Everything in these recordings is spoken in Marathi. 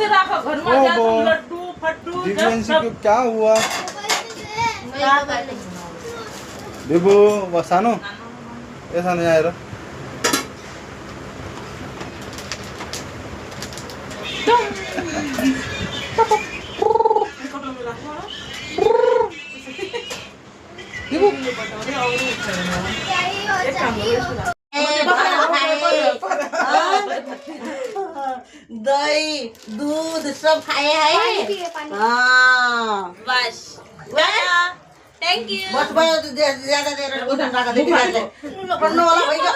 लड्डू फट्टू दिव्यांशी को क्या हुआ बिबू वो सानो ऐसा नहीं आया दही दूध सब खाए है बस थैंक यू बस ज्यादा देर पढ़ने वाला भैया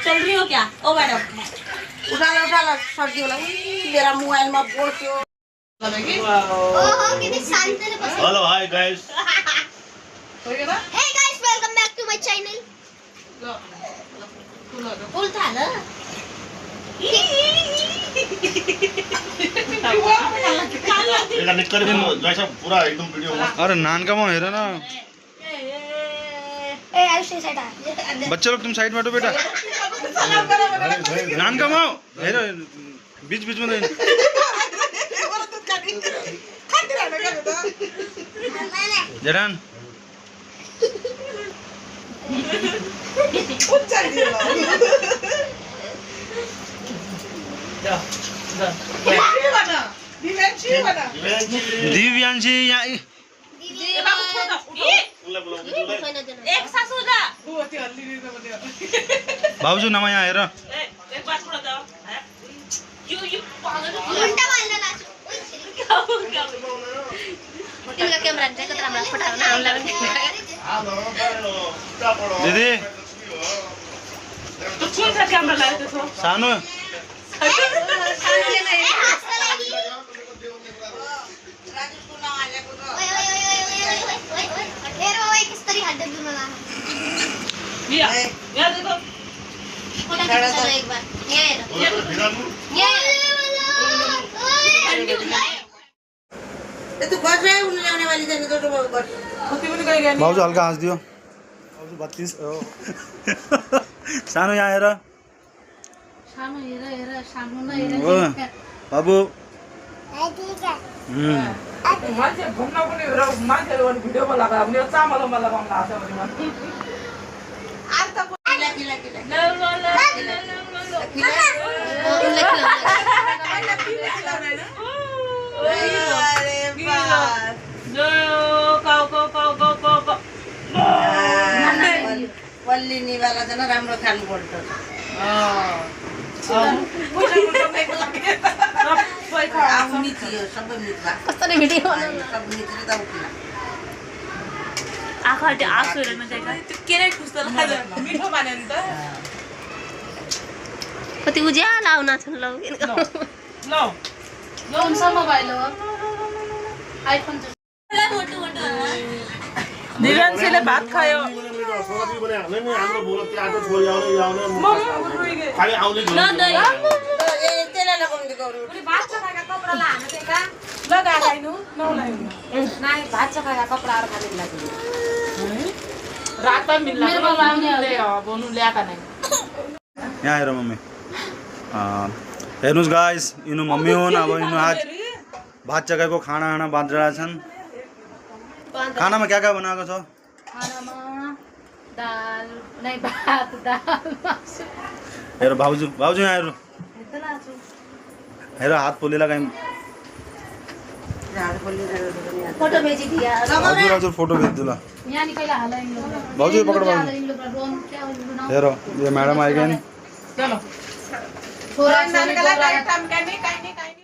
चल रही हो क्या ओ मैडम उठा लो सर्दी वाला मेरा मोबाइल में बोलो hello hi guys Hey guys, welcome back to my channel. फुल था ना ये निकल के जैसा पूरा एकदम वीडियो अरे नान का मुँह हेरो ना Hey, I'll stay side. बच्चे लोग तुम साइड में हटो बेटा नान का मुँह हेरो बीच बीच में देना जरान दिव्यांशी यहाँ एक सासू दा भाउजू नमा यहाँ हेर एक बार थोड़ा दो यू पागल उल्टा मारना नाचो. इनका कैमरा देख के हमरा फटाओ ना हमला दीदी तो कौन सा कैमरा लाए थे तो सानो ये देखो एक बार ये तू बस रहा है उन्हें लेने वाली जाने तो बस भाउजू हल्का हाँस दियो भाउजू 32 सानो यहाँ हेर सानो हेरा सानो न ओ बाबु मान्छे घुम्न पनि र मान्छेहरु अनि भिडियोमा लगाएर पनि चामलमा लगाउन आछ भने मान्छे किला पल्लिनी वाला जन राम्रो खानु पर्छ आउनी थियो सबै मित्र कसरी भिडियो बनाउनु सब मित्र त उठ्ला आँखाले आँसु हेर्न जाएका त्यो के नै खुस त लाग्यो मिठो माने नि त कति उज्यालो आउन छन् लौ ल कौन सा मोबाइल हो आईफोन दिव्यांशीले भात खायो खाली आउने न दही त्यसलाई लगाउने गरौँ भात चखाएका कपडालाई हाल्नु चाहिँ का लगाइनु नलाइनु नाइ भात चखाएका कपडाहरू खानु लाग्यो रात मिल्ला मेरो बाबा आउने हो बोनु ल्याका नै यहाँ हेर मम्मी हेर्नुहोस् गाइस यिनीहरू मम्मी हुन् अब यिनीहरू आज भात चकाएको खाना बाँधिरहेका छन् खानामा क्या बनाएको छ खानामा दाल नै भात दाल मासु हेर भाउजू यहाँ हेर हेर हात पोलेला कहीँ फोटो भेजी दिया हजुर फोटो भेज दिला यहाँ निकला हाल भाउजू पकड़ भाउजू हेर ये मैडम आएगी चलो थोड़ा नानकाला टाइम काय नाही